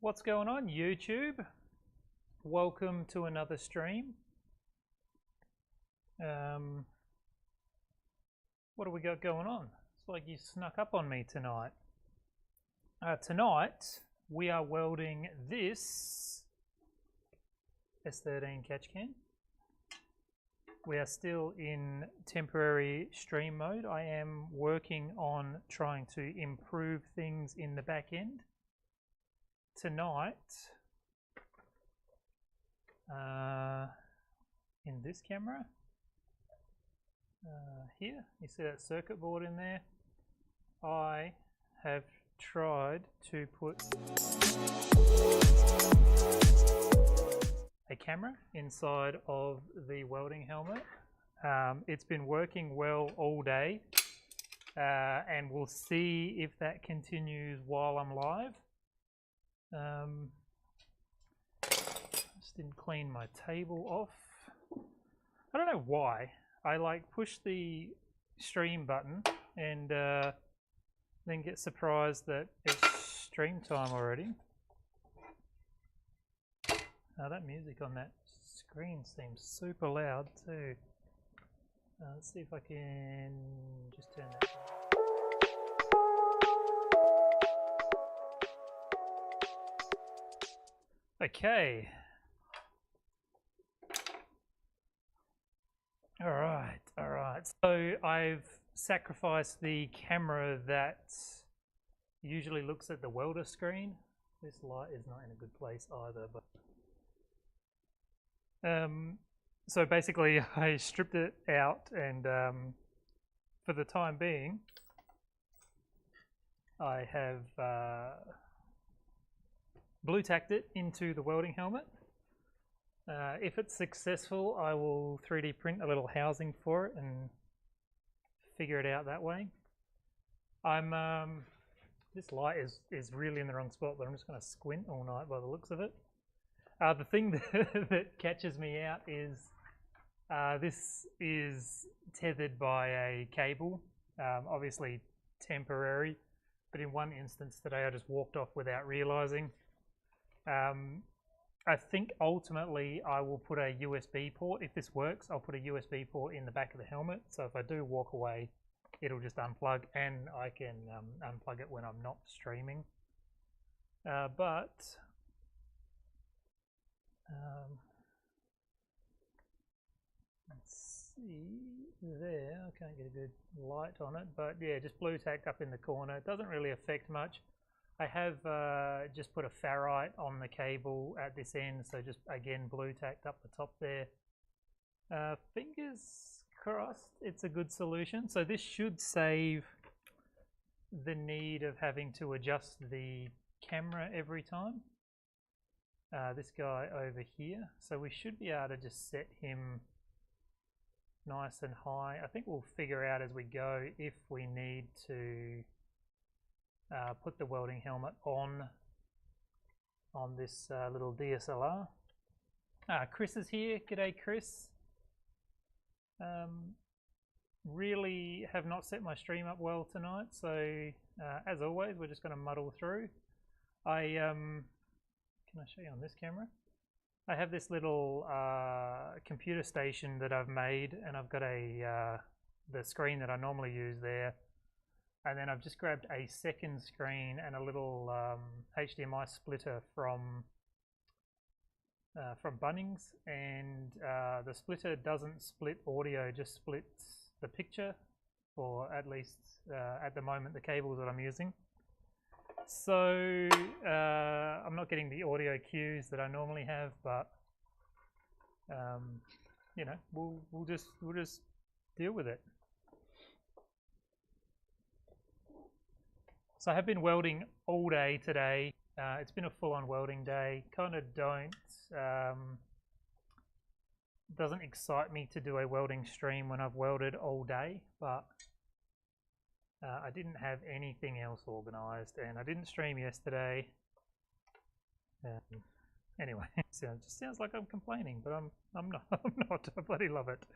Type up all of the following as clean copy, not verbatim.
What's going on, YouTube? Welcome to another stream. What do we got going on? It's like you snuck up on me tonight. Tonight we are welding this S13 catch can. We are still in temporary stream mode. I am working on trying to improve things in the back end. Tonight, in this camera, here, you see that circuit board in there? I have tried to put a camera inside of the welding helmet. It's been working well all day, and we'll see if that continues while I'm live. Just didn't clean my table off. I don't know why. I like push the stream button and then get surprised that it's stream time already. Now that music on that screen seems super loud too. Let's see if I can just turn that on. Okay. All right. So I've sacrificed the camera that usually looks at the welder screen. This light is not in a good place either, but so basically I stripped it out and for the time being I have blue tacked it into the welding helmet. If it's successful, I will 3D print a little housing for it and figure it out that way. This light is really in the wrong spot, but I'm just going to squint all night by the looks of it. The thing that catches me out is this is tethered by a cable, obviously temporary, but in one instance today I just walked off without realizing. I think ultimately I will put a USB port. If this works, I'll put a USB port in the back of the helmet, so if I do walk away it'll just unplug and I can unplug it when I'm not streaming. But let's see there, I can't get a good light on it, but yeah, just blue tacked up in the corner. It doesn't really affect much. I have just put a ferrite on the cable at this end, so just again blue tacked up the top there. Fingers crossed it's a good solution. So this should save the need of having to adjust the camera every time. This guy over here, so we should be able to just set him nice and high. I think we'll figure out as we go if we need to put the welding helmet on this little DSLR. Chris is here. G'day, Chris. Really have not set my stream up well tonight, so as always we're just going to muddle through. Can I show you on this camera? I have this little computer station that I've made, and I've got the screen that I normally use there. And then I've just grabbed a second screen and a little HDMI splitter from Bunnings, and the splitter doesn't split audio, just splits the picture, or at least at the moment the cables that I'm using. So I'm not getting the audio cues that I normally have, but you know, we'll just deal with it. So I have been welding all day today. It's been a full-on welding day. Kind of doesn't excite me to do a welding stream when I've welded all day, but I didn't have anything else organized, and I didn't stream yesterday. Anyway, so it just sounds like I'm complaining, but I'm not. I'm not. I bloody love it.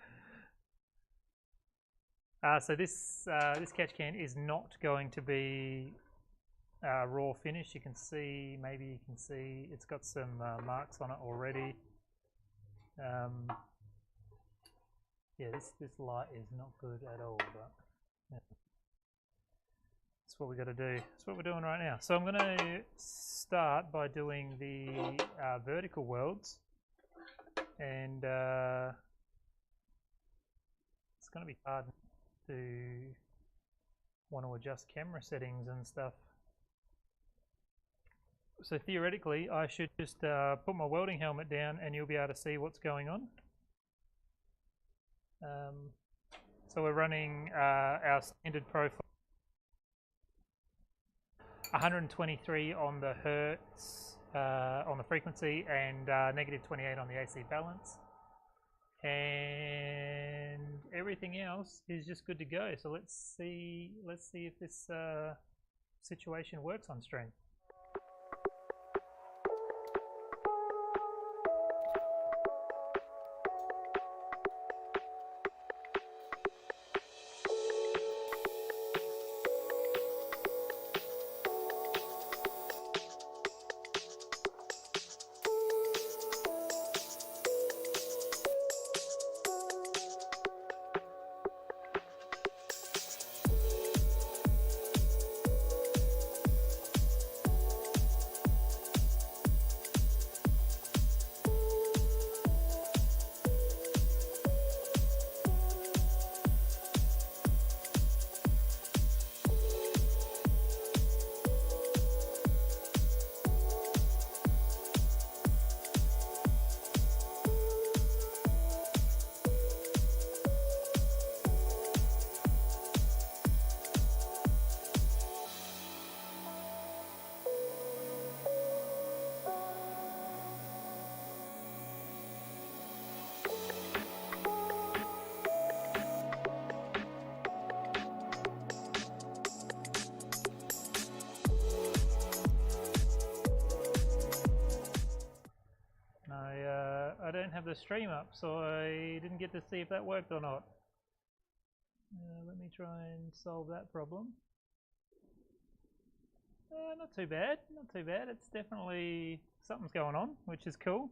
So this catch can is not going to be raw finish. You can see, maybe you can see, it's got some marks on it already. Yeah, this light is not good at all, but yeah. That's what we got to do. That's what we're doing right now. So I'm going to start by doing the vertical welds, and it's going to be hard to want to adjust camera settings and stuff. So theoretically, I should just put my welding helmet down and you'll be able to see what's going on. So we're running our standard profile, 123 on the hertz on the frequency, and negative 28 on the AC balance, and everything else is just good to go. So let's see if this situation works on stream. I don't have the stream up, so I didn't get to see if that worked or not. Let me try and solve that problem. Not too bad, not too bad. It's definitely, something's going on, which is cool.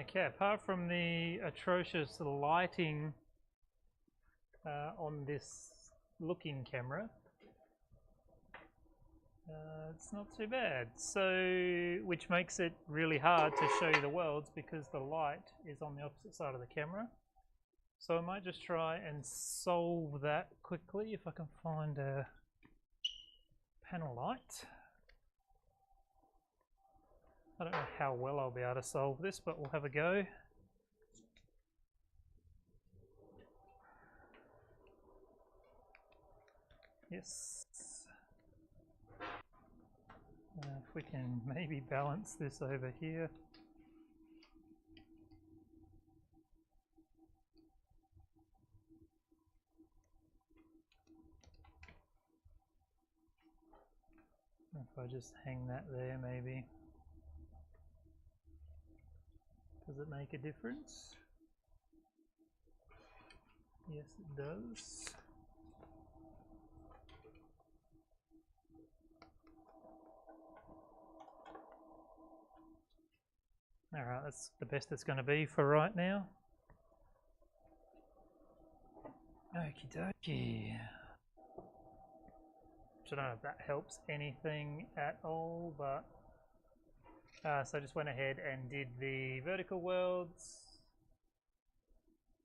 Okay, apart from the atrocious lighting on this looking camera, it's not too bad. So, which makes it really hard to show you the worlds because the light is on the opposite side of the camera. So I might just try and solve that quickly if I can find a panel light. I don't know how well I'll be able to solve this, but we'll have a go. Yes. If we can maybe balance this over here. If I just hang that there, maybe. Does it make a difference? Yes, it does. Alright, that's the best it's going to be for right now. Okie dokie. I don't know if that helps anything at all, but so I just went ahead and did the vertical welds.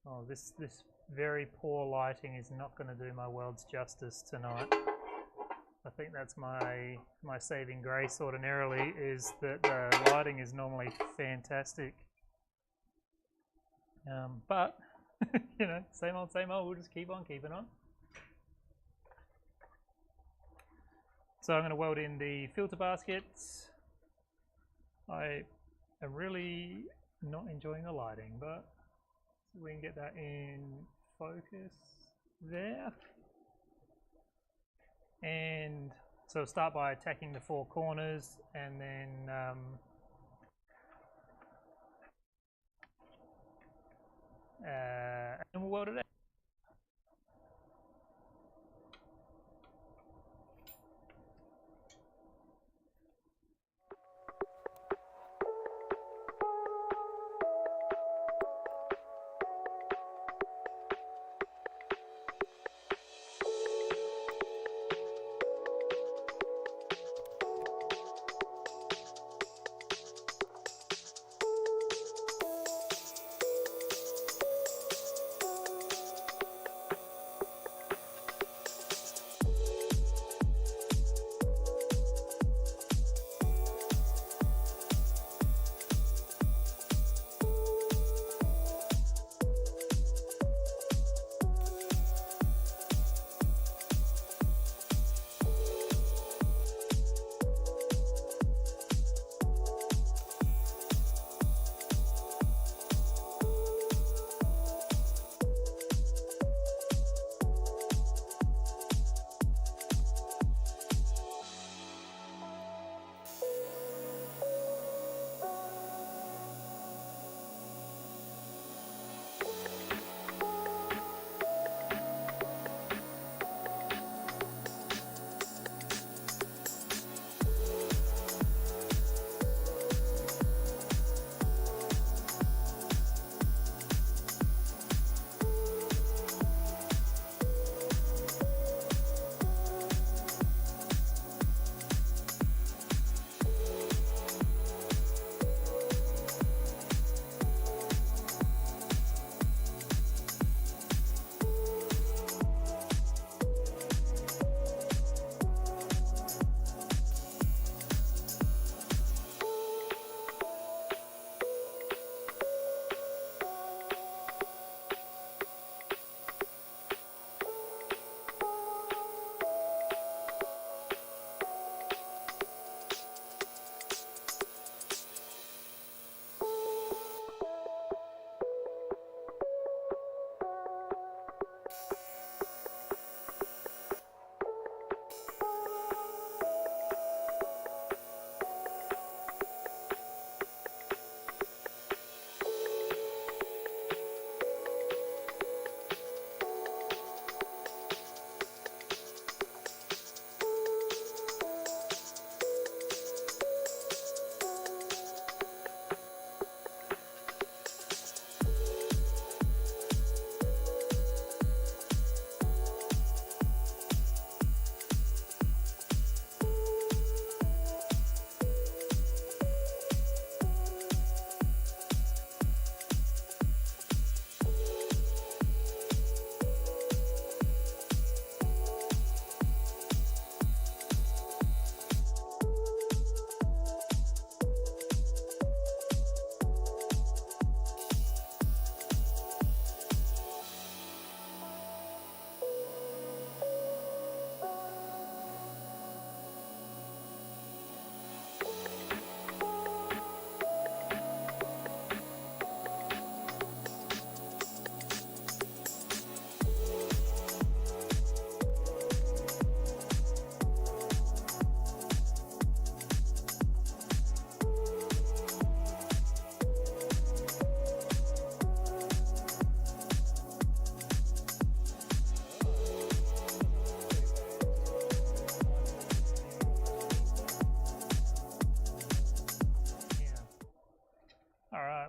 Oh, this very poor lighting is not going to do my welds justice tonight. I think that's my saving grace ordinarily, is that the lighting is normally fantastic. But you know, same old, we'll just keep on keeping on. So I'm going to weld in the filter baskets. I am really not enjoying the lighting, but we can get that in focus there. And so start by attacking the four corners, and then we'll weld it out.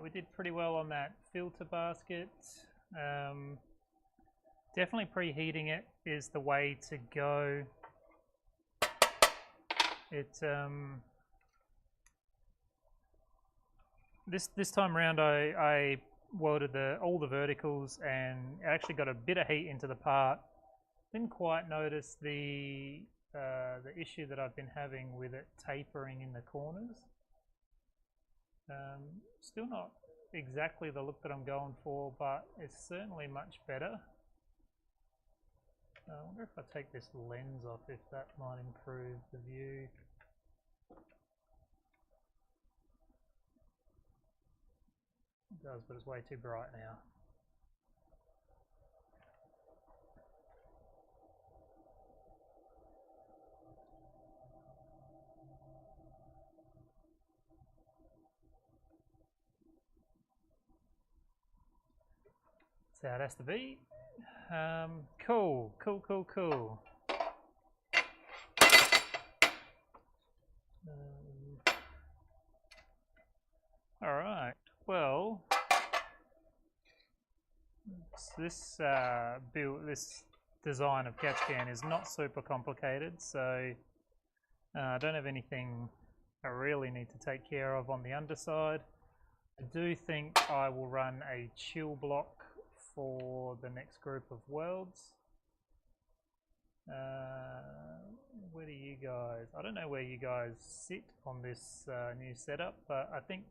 we did pretty well on that filter basket. Definitely preheating it is the way to go. This time around I welded all the verticals and actually got a bit of heat into the part. Didn't quite notice the issue that I've been having with it tapering in the corners. Still not exactly the look that I'm going for, but it's certainly much better. I wonder if I take this lens off, if that might improve the view. It does, but it's way too bright now. That's how it has to be. Cool. Alright, well, this design of catch can is not super complicated, so I don't have anything I really need to take care of on the underside. I do think I will run a chill block for the next group of welds. Where do you guys, I don't know where you guys sit on this new setup, but I think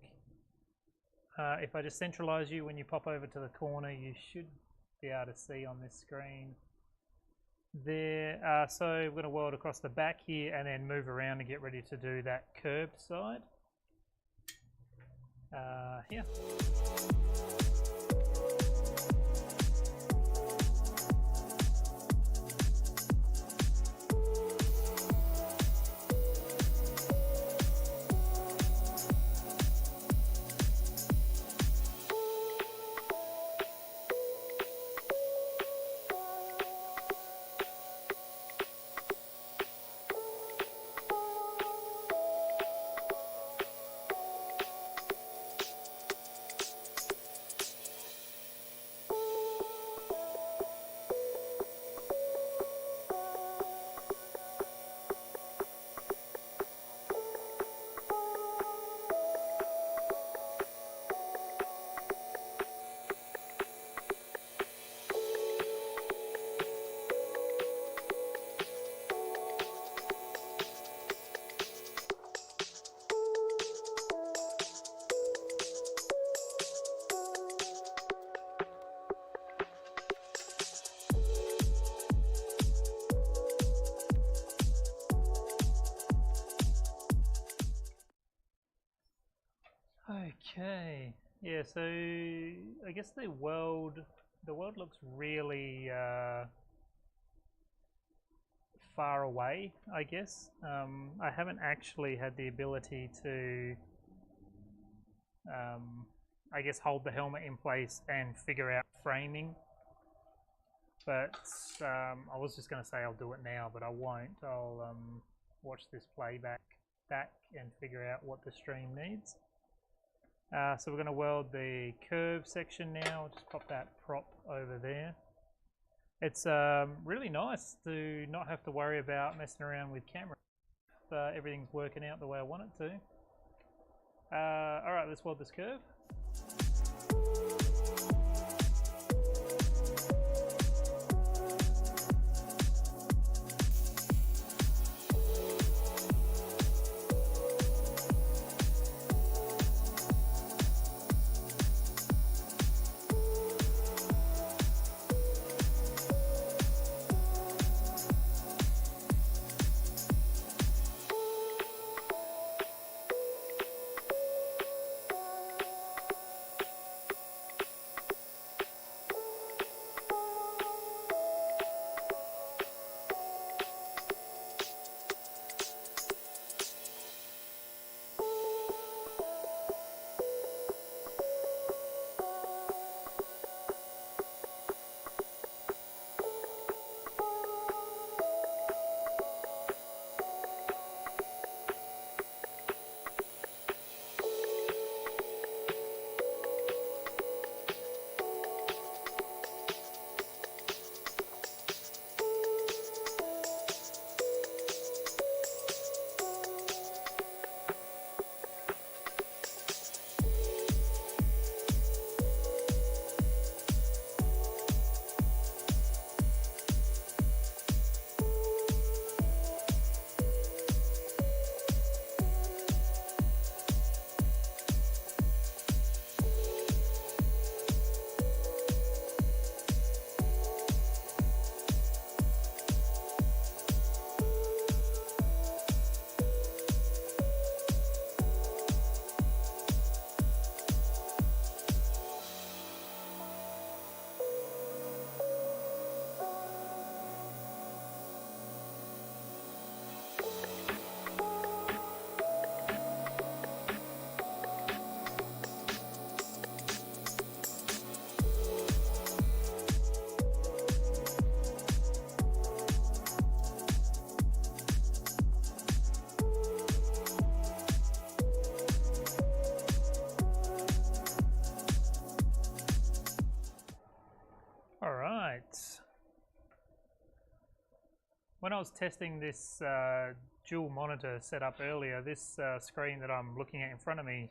if I just centralize you when you pop over to the corner, you should be able to see on this screen there. So we're going to weld across the back here and then move around and get ready to do that curved side. Here. Okay, yeah, so I guess the weld looks really far away, I guess. I haven't actually had the ability to I guess hold the helmet in place and figure out framing, but I was just going to say I'll do it now, but I won't. I'll watch this playback back and figure out what the stream needs. So we're going to weld the curve section now. I'll just pop that prop over there. It's really nice to not have to worry about messing around with camera if everything's working out the way I want it to. Alright, let's weld this curve. when I was testing this dual monitor setup earlier, this screen that I'm looking at in front of me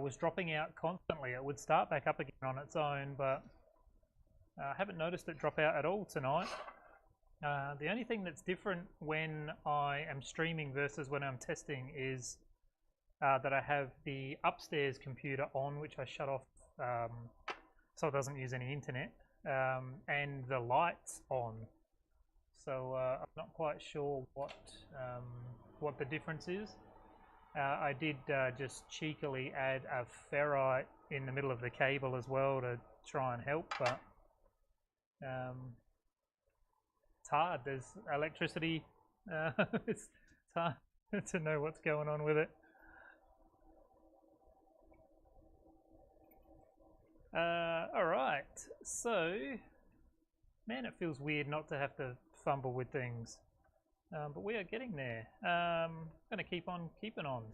was dropping out constantly. It would start back up again on its own, but I haven't noticed it drop out at all tonight. The only thing that's different when I am streaming versus when I'm testing is that I have the upstairs computer on, which I shut off so it doesn't use any internet, and the lights on. So I'm not quite sure what the difference is. I did just cheekily add a ferrite in the middle of the cable as well to try and help, but it's hard. There's electricity. It's hard to know what's going on with it. Alright, so man, it feels weird not to have to fumble with things, but we are getting there. I'm gonna keep on keeping on.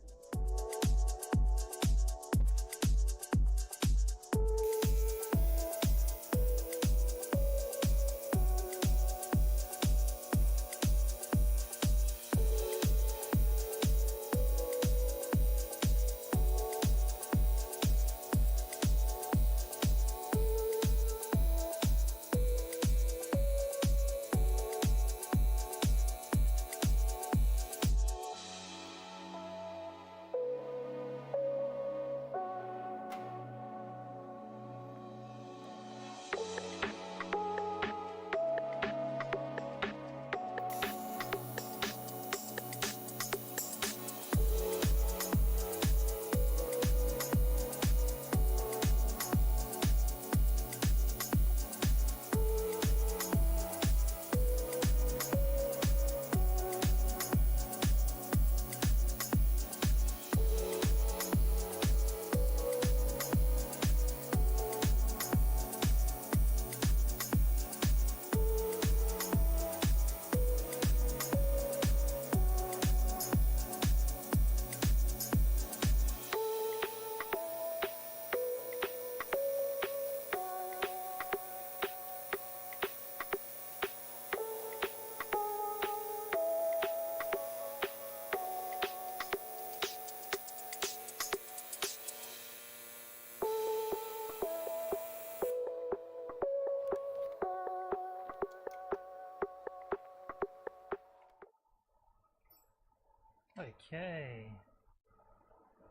Okay,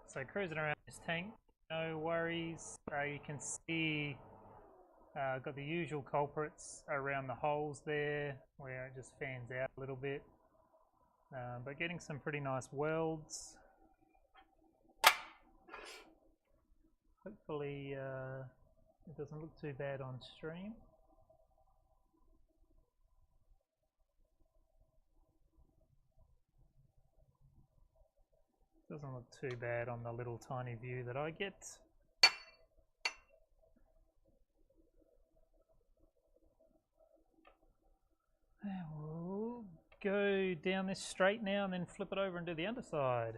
so cruising around this tank, no worries. You can see got the usual culprits around the holes there where it just fans out a little bit, but getting some pretty nice welds. Hopefully it doesn't look too bad on stream. Doesn't look too bad on the little tiny view that I get. We'll go down this straight now and then flip it over and do the underside.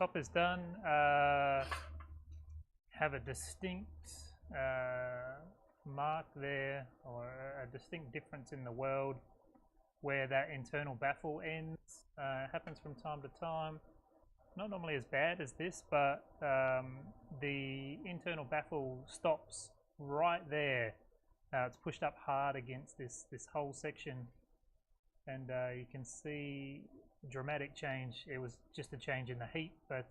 top is done. Have a distinct mark there, or a distinct difference in the weld where that internal baffle ends. Happens from time to time. Not normally as bad as this, but the internal baffle stops right there. It's pushed up hard against this whole section, and you can see dramatic change. It was just a change in the heat, but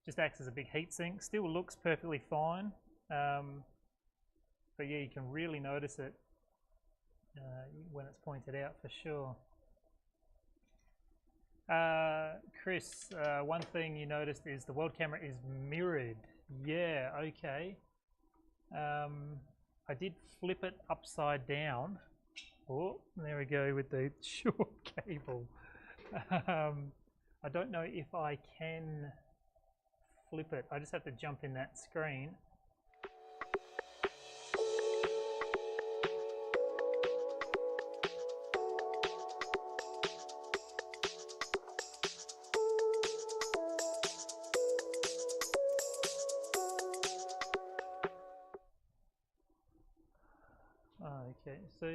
just acts as a big heat sink. Still looks perfectly fine, but yeah, you can really notice it when it's pointed out for sure. Chris, one thing you noticed is the weld camera is mirrored. Yeah, okay. I did flip it upside down. Oh, there we go with the short cable. I don't know if I can flip it. I just have to jump in that screen. Okay, so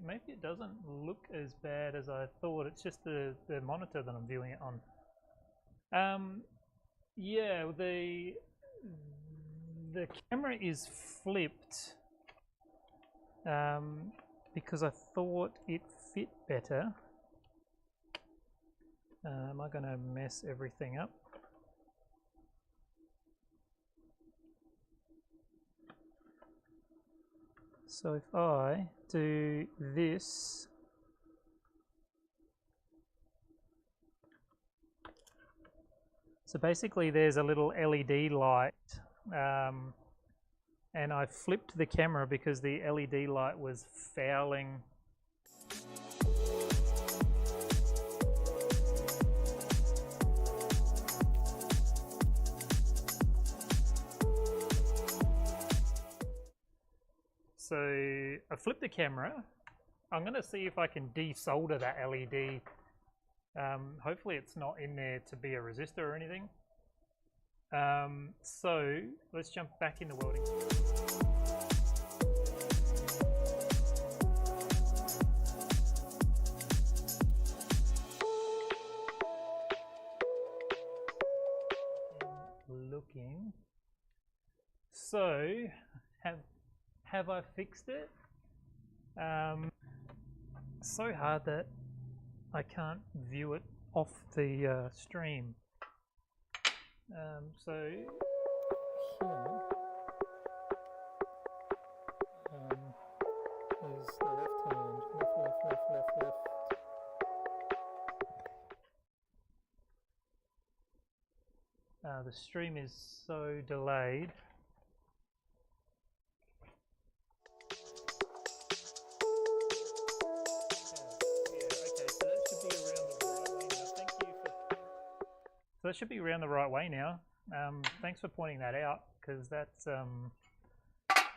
maybe it doesn't look as bad as I thought. It's just the monitor that I'm viewing it on. Yeah, the camera is flipped because I thought it fit better. Am I going to mess everything up? So if I do this, so basically there's a little LED light, and I flipped the camera because the LED light was fouling. So I flipped the camera. I'm going to see if I can desolder that LED. Hopefully it's not in there to be a resistor or anything. So let's jump back into welding. Looking. So have I fixed it? So hard that I can't view it off the stream. So here, there's the left hand, left. The stream is so delayed. So that should be around the right way now. Thanks for pointing that out, because that's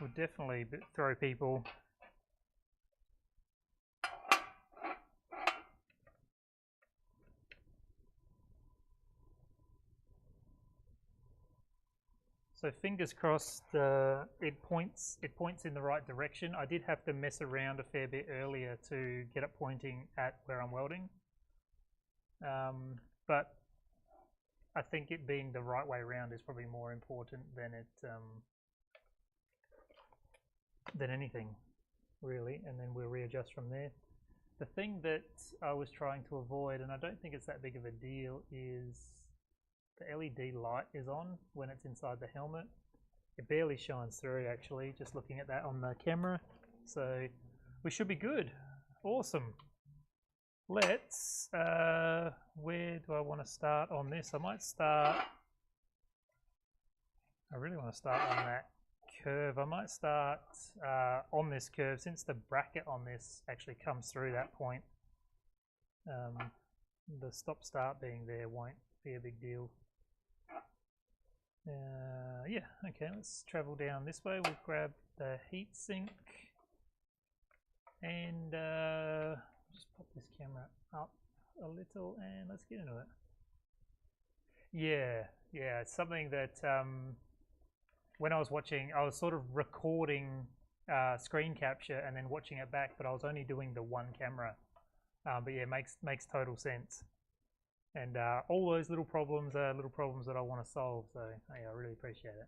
would definitely throw people. So fingers crossed, it points in the right direction. I did have to mess around a fair bit earlier to get it pointing at where I'm welding, but I think it being the right way around is probably more important than anything, really, and then we'll readjust from there. The thing that I was trying to avoid, and I don't think it's that big of a deal, is the LED light is on when it's inside the helmet. It barely shines through, actually, just looking at that on the camera. So we should be good. Awesome. Let's, where do I want to start on this? I really want to start on that curve. I might start on this curve, since the bracket on this actually comes through that point. The stop-start being there won't be a big deal. Yeah, okay, let's travel down this way. We'll grab the heat sink and just pop this camera up a little and let's get into it. Yeah, yeah, it's something that when I was watching, I was sort of recording screen capture and then watching it back, but I was only doing the one camera. But yeah, makes total sense. And all those little problems are little problems that I want to solve. So yeah, I really appreciate it.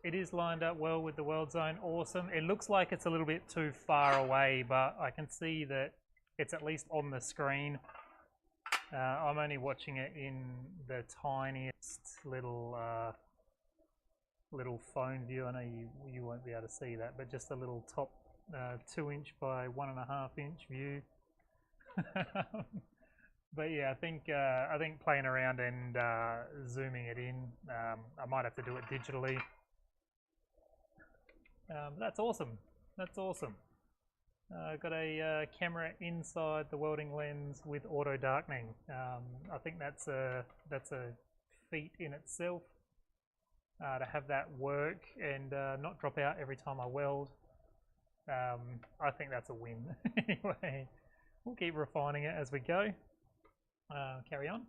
It is lined up well with the weld zone. Awesome. It looks like it's a little bit too far away, but I can see that it's at least on the screen. I'm only watching it in the tiniest little little phone view. I know you won't be able to see that, but just a little top 2" by 1.5" view. But yeah, I think playing around and zooming it in, I might have to do it digitally. That's awesome. That's awesome. I've got a camera inside the welding lens with auto darkening. I think that's a feat in itself. To have that work and not drop out every time I weld, I think that's a win. Anyway, we'll keep refining it as we go. Carry on.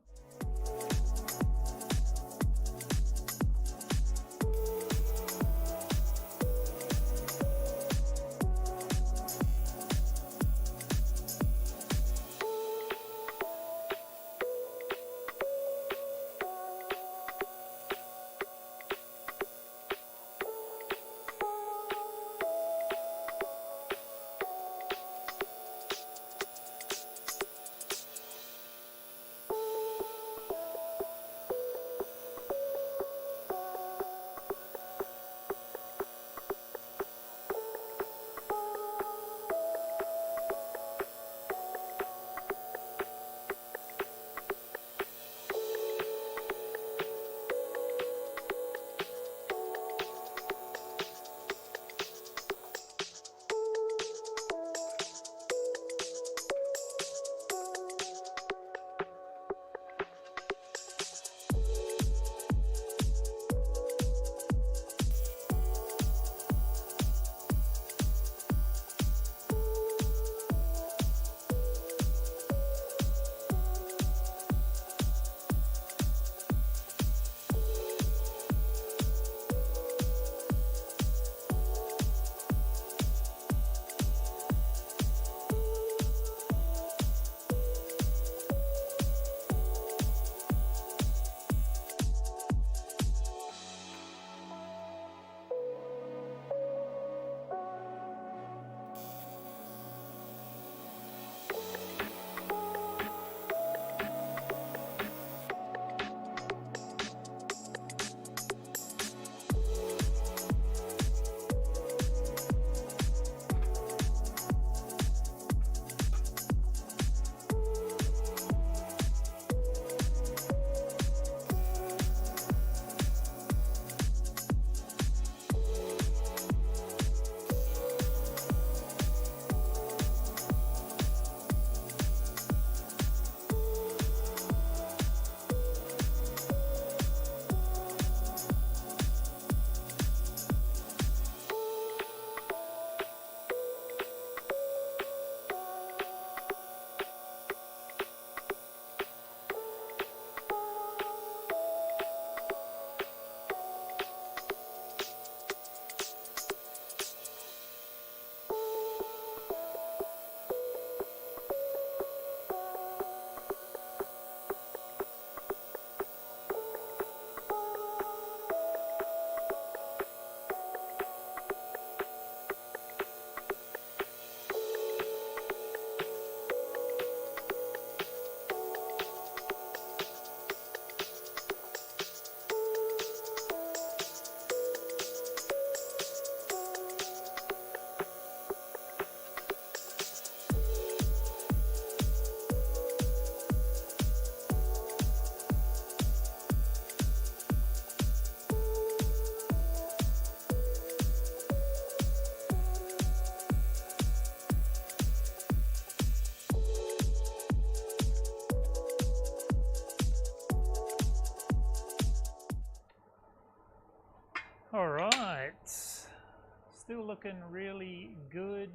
All right, still looking really good.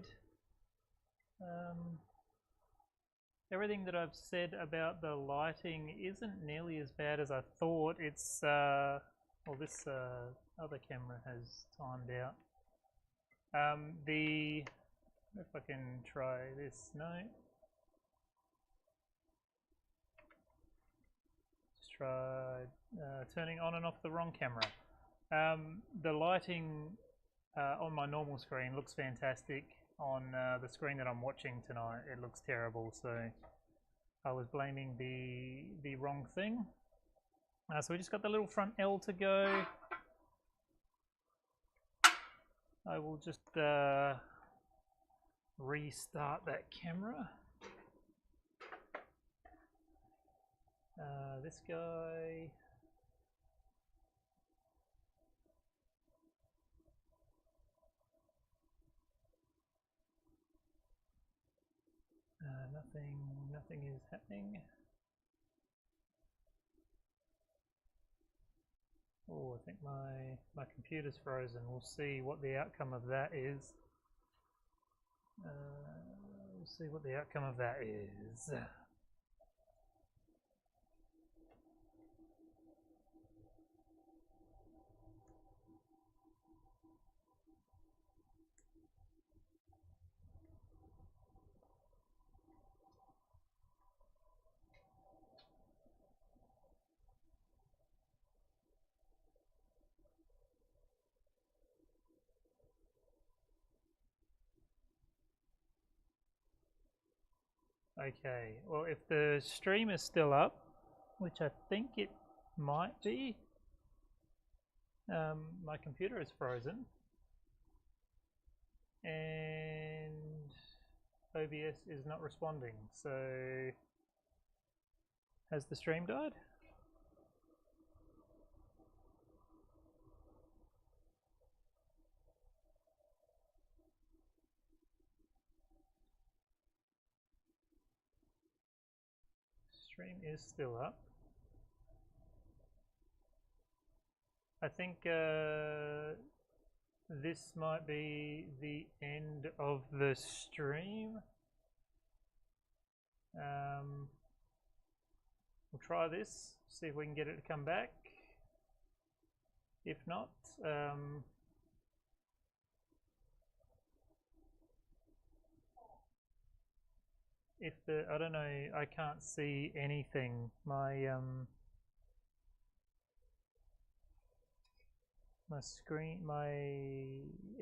Everything that I've said about the lighting isn't nearly as bad as I thought. It's, well, this other camera has timed out. If I can try this, no. Just try turning on and off the wrong camera. The lighting on my normal screen looks fantastic. On the screen that I'm watching tonight, it looks terrible, so I was blaming the wrong thing. So we just got the little front L to go. I will just restart that camera. This guy. Nothing is happening. Oh, I think my computer's frozen. We'll see what the outcome of that is. We'll see what the outcome of that is. Okay, well, if the stream is still up, which I think it might be, my computer is frozen and OBS is not responding. So, has the stream died? Stream is still up. I think this might be the end of the stream. We'll try this, see if we can get it to come back. If not, I don't know, I can't see anything. My screen,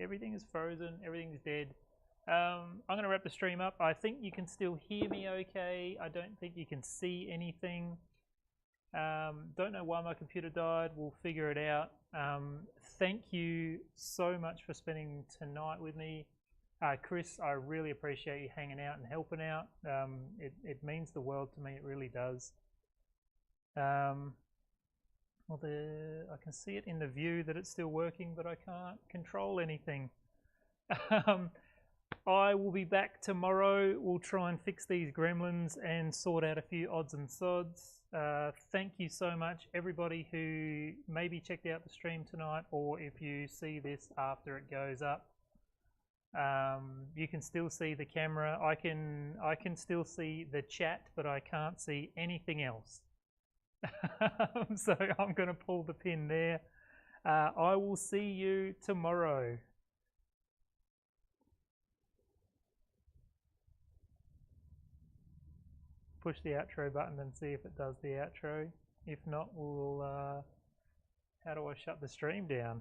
everything is frozen, everything's dead. I'm going to wrap the stream up. I think you can still hear me okay. I don't think you can see anything. Don't know why my computer died. We'll figure it out. Thank you so much for spending tonight with me. Chris, I really appreciate you hanging out and helping out. It means the world to me, it really does. Well, I can see it in the view that it's still working, but I can't control anything. I will be back tomorrow. We'll try and fix these gremlins and sort out a few odds and sods. Thank you so much, everybody who maybe checked out the stream tonight, or if you see this after it goes up. You can still see the camera. I can still see the chat, but I can't see anything else. So I'm going to pull the pin there. I will see you tomorrow. Push the outro button and see if it does the outro. If not, we'll how do I shut the stream down?